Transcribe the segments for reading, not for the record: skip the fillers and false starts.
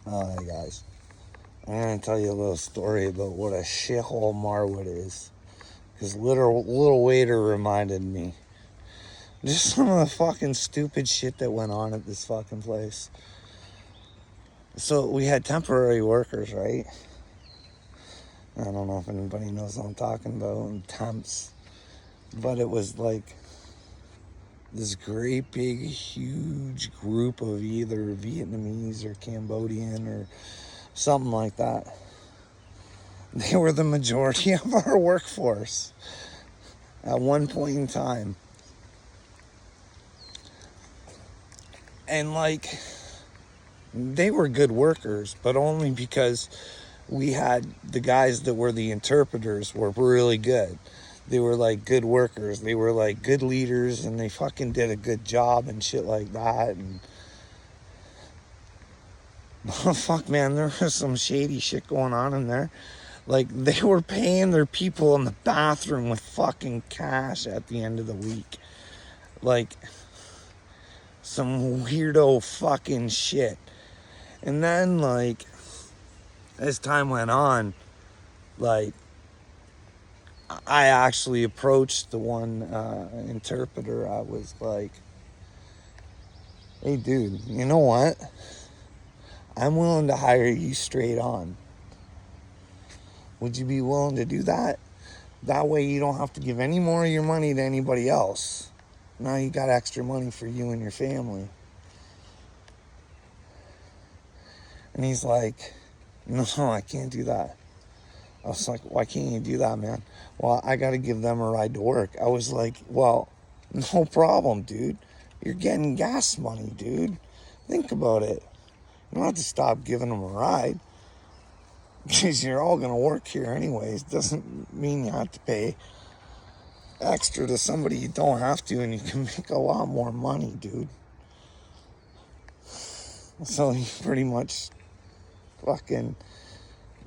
Alright, guys. I'm going to tell you a little story about what a shithole Marwood is. Because little waiter reminded me. Just some of the fucking stupid shit that went on at this fucking place. So we had temporary workers, right? I don't know if anybody knows what I'm talking about. And temps. But it was like this great big huge group of either Vietnamese or Cambodian or something like that. They were the majority of our workforce at one point in time. And like, they were good workers, but only because we had the guys that were the interpreters were really good. They were like good workers. They were like good leaders, and they fucking did a good job and shit like that. And oh, fuck, man, there was some shady shit going on in there. Like, they were paying their people in the bathroom with fucking cash at the end of the week. Like, some weirdo fucking shit. And then, like, as time went on, like, I actually approached the one interpreter. I was like, hey, dude, you know what? I'm willing to hire you straight on. Would you be willing to do that? That way you don't have to give any more of your money to anybody else. Now you got extra money for you and your family. And he's like, no, I can't do that. I was like, why can't you do that, man? Well, I got to give them a ride to work. I was like, well, no problem, dude. You're getting gas money, dude. Think about it. You don't have to stop giving them a ride. Because you're all going to work here anyways. Doesn't mean you have to pay extra to somebody you don't have to, and you can make a lot more money, dude. So he pretty much fucking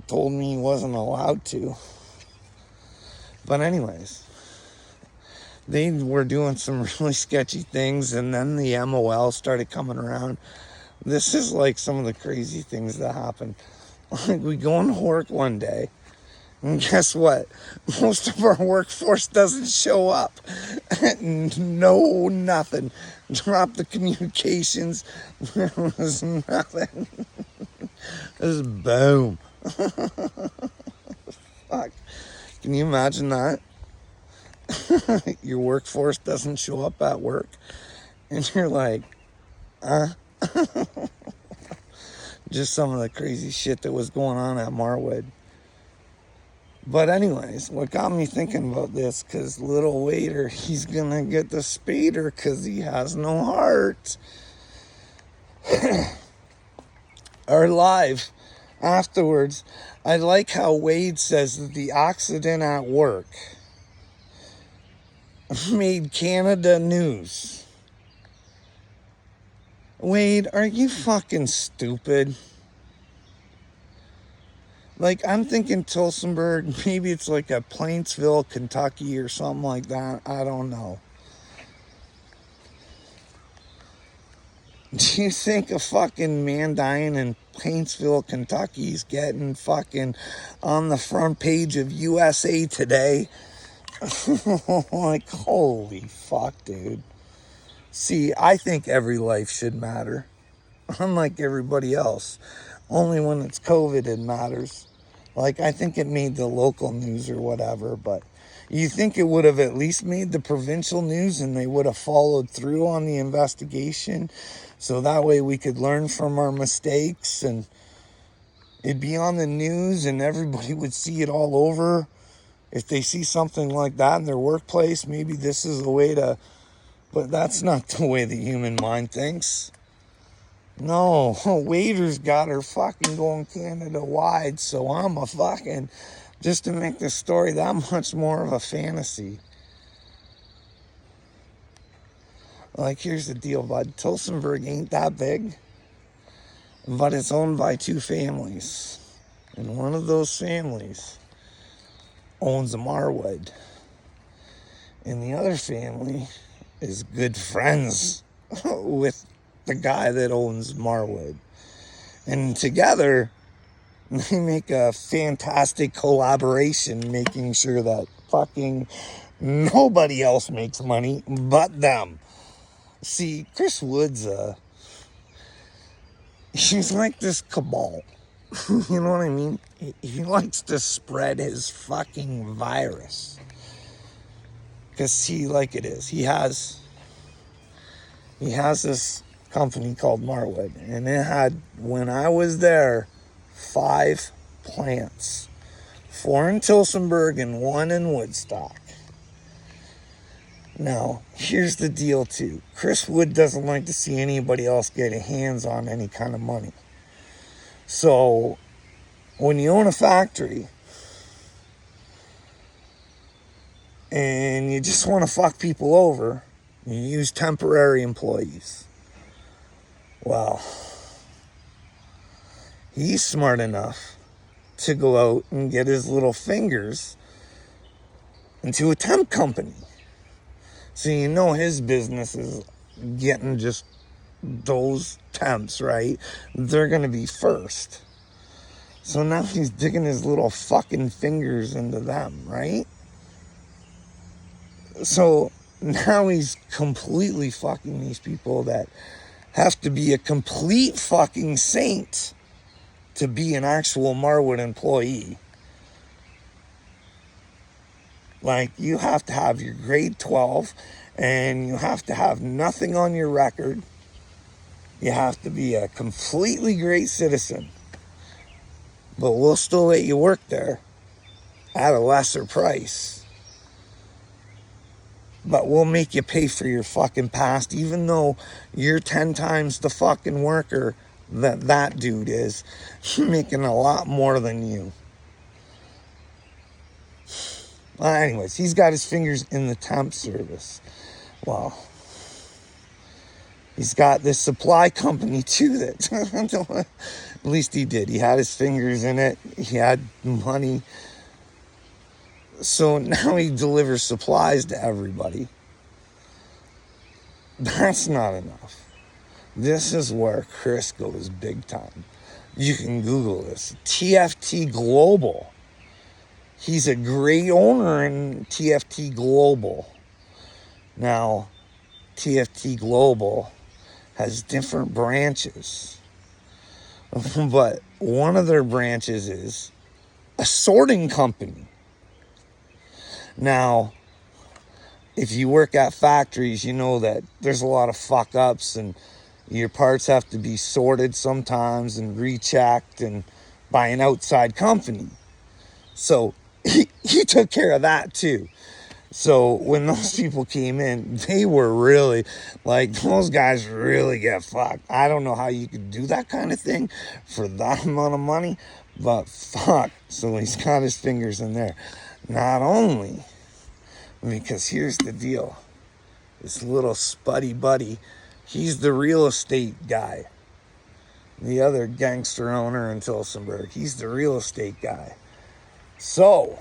told me he wasn't allowed to. But anyways, they were doing some really sketchy things, and then the MOL started coming around. This is like some of the crazy things that happened. Like, we go into work one day, and guess what? Most of our workforce doesn't show up. No, nothing. Drop the communications. There was nothing. It was boom. Fuck. Can you imagine that? Your workforce doesn't show up at work, and you're like, just some of the crazy shit that was going on at Marwood. But anyways, what got me thinking about this, because little waiter, he's gonna get the spader because he has no heart. Our live afterwards, I like how Wade says that the accident at work made Canada news. Wade, are you fucking stupid? Like, I'm thinking Tillsonburg, maybe it's like a Plainsville, Kentucky or something like that. I don't know. Do you think a fucking man dying in Plainsville, Kentucky is getting fucking on the front page of USA Today? Like, holy fuck, dude. See, I think every life should matter. Unlike everybody else. Only when it's COVID it matters. Like, I think it made the local news or whatever, but you think it would have at least made the provincial news and they would have followed through on the investigation so that way we could learn from our mistakes and it'd be on the news and everybody would see it all over. If they see something like that in their workplace, maybe this is the way to... But that's not the way the human mind thinks. No, waiters got her fucking going Canada wide, so I'm a fucking... Just to make this story that much more of a fantasy. Like, here's the deal, bud. Tillsonburg ain't that big, but it's owned by two families. And one of those families owns a Marwood. And the other family is good friends with the guy that owns Marwood. And together, they make a fantastic collaboration, making sure that fucking nobody else makes money but them. See, Chris Woods, he's like this cabal. You know what I mean? He likes to spread his fucking virus. Because see, like it is, he has this company called Marwood, and it had, when I was there, 5 plants. 4 in Tillsonburg and 1 in Woodstock. Now, here's the deal too. Chris Wood doesn't like to see anybody else getting hands on any kind of money. So, when you own a factory, and you just want to fuck people over, you use temporary employees. Well, he's smart enough to go out and get his little fingers into a temp company. So you know his business is getting just those temps, right? They're going to be first. So now he's digging his little fucking fingers into them, right? So now he's completely fucking these people that have to be a complete fucking saint to be an actual Marwood employee. Like, you have to have your grade 12 and you have to have nothing on your record. You have to be a completely great citizen. But we'll still let you work there at a lesser price. But we'll make you pay for your fucking past, even though you're 10 times the fucking worker that dude is. You're making a lot more than you. Anyways, he's got his fingers in the temp service. Well, he's got this supply company too that, at least he did. He had his fingers in it. He had money. So now he delivers supplies to everybody. That's not enough. This is where Chris goes big time. You can Google this. TFT Global. He's a great owner in TFT Global. Now, TFT Global has different branches. But one of their branches is a sorting company. Now, if you work at factories, you know that there's a lot of fuck ups and your parts have to be sorted sometimes and rechecked and by an outside company. So he took care of that too. So when those people came in, they were really, like, those guys really get fucked. I don't know how you could do that kind of thing for that amount of money, but fuck. So he's got his fingers in there. Not only, because here's the deal. This little spuddy buddy, he's the real estate guy. The other gangster owner in Tillsonburg, he's the real estate guy. So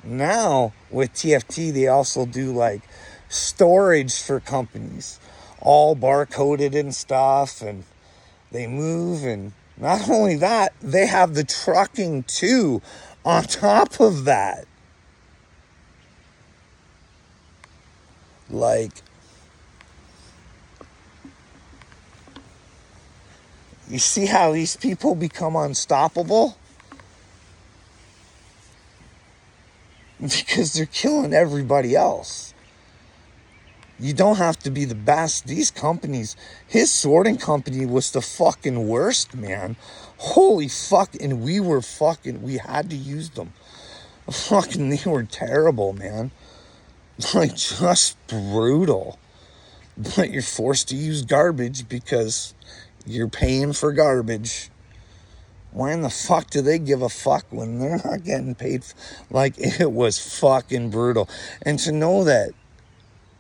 now with TFT, they also do like storage for companies, all barcoded and stuff, and they move. And not only that, they have the trucking too on top of that. Like, you see how these people become unstoppable? Because they're killing everybody else. You don't have to be the best. These companies, his sorting company was the fucking worst, man. Holy fuck. And we had to use them. Fucking, they were terrible, man. Like, just brutal. But you're forced to use garbage because you're paying for garbage. Why in the fuck do they give a fuck when they're not getting paid? Like, it was fucking brutal. And to know that,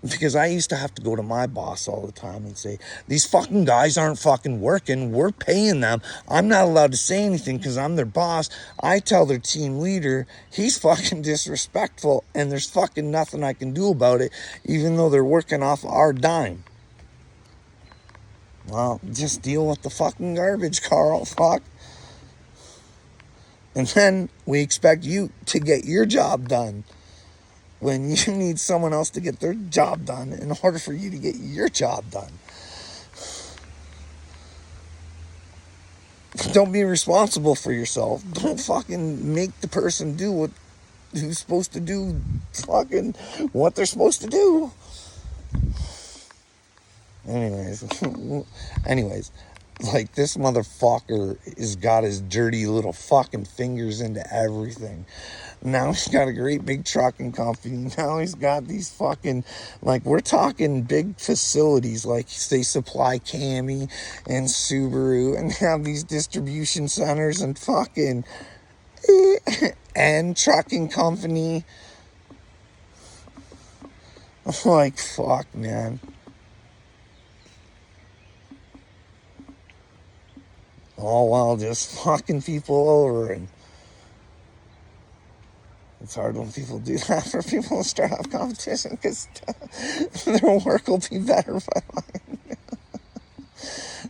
because I used to have to go to my boss all the time and say, these fucking guys aren't fucking working. We're paying them. I'm not allowed to say anything because I'm their boss. I tell their team leader, he's fucking disrespectful and there's fucking nothing I can do about it, even though they're working off our dime. Well, just deal with the fucking garbage, Carl. Fuck. And then we expect you to get your job done when you need someone else to get their job done in order for you to get your job done. Don't be responsible for yourself. Don't fucking make the person do who's supposed to do fucking what they're supposed to do. Anyways, like, this motherfucker has got his dirty little fucking fingers into everything. Now he's got a great big trucking company. Now he's got these fucking, like, we're talking big facilities, like they supply Cami and Subaru and have these distribution centers and fucking and trucking company. I'm like, fuck, man. All while just fucking people over. And it's hard when people do that, for people to start off competition, because their work will be better by mine.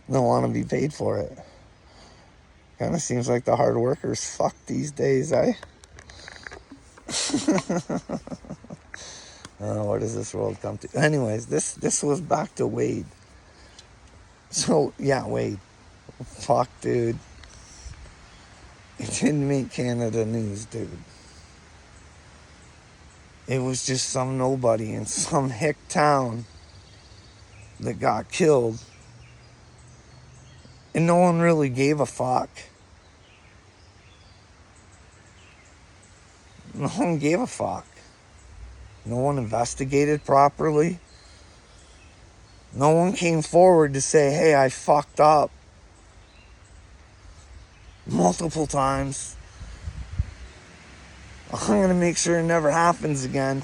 They'll want to be paid for it. Kind of seems like the hard workers fuck these days, eh? What does this world come to? Anyways, this was back to Wade. So, yeah, Wade. Fuck, dude. It didn't make Canada news, dude. It was just some nobody in some hick town that got killed. And no one really gave a fuck. No one gave a fuck. No one investigated properly. No one came forward to say, hey, I fucked up. Multiple times. I'm going to make sure it never happens again.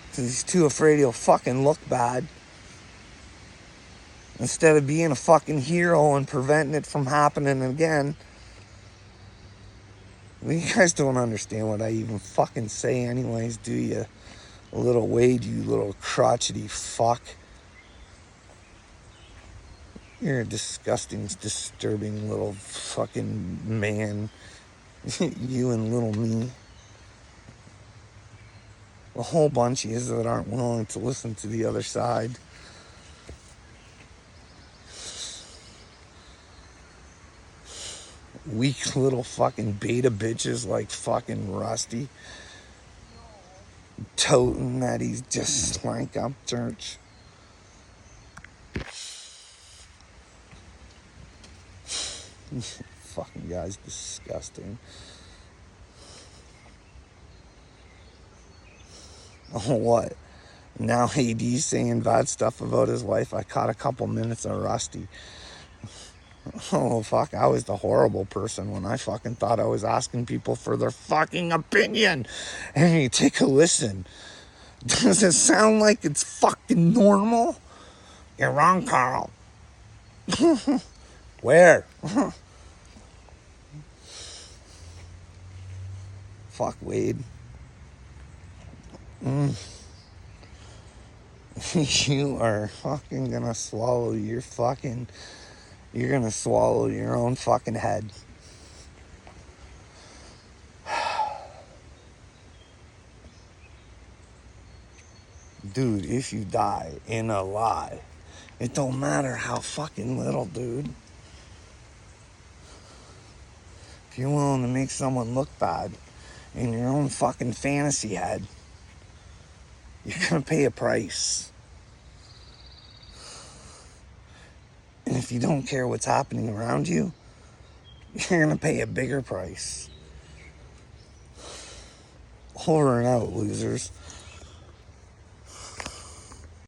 Because he's too afraid he'll fucking look bad. Instead of being a fucking hero and preventing it from happening again. You guys don't understand what I even fucking say anyways, do you? Little Wade, you little crotchety fuck. You're a disgusting, disturbing little fucking man. You and little me. A whole bunch of you that aren't willing to listen to the other side. Weak little fucking beta bitches like fucking Rusty. Toting that he's just slank up church. Fucking guy's disgusting. Oh, what? Now AD's saying bad stuff about his wife. I caught a couple minutes of Rusty. Oh, fuck, I was the horrible person when I fucking thought I was asking people for their fucking opinion. And you take a listen. Does it sound like it's fucking normal? You're wrong, Carl. Where? Fuck Wade. You are fucking gonna swallow your fucking... You're gonna swallow your own fucking head. Dude, if you die in a lie, it don't matter how fucking little, dude. If you're willing to make someone look bad in your own fucking fantasy head, you're gonna pay a price. And if you don't care what's happening around you, you're gonna pay a bigger price. Over and out, losers.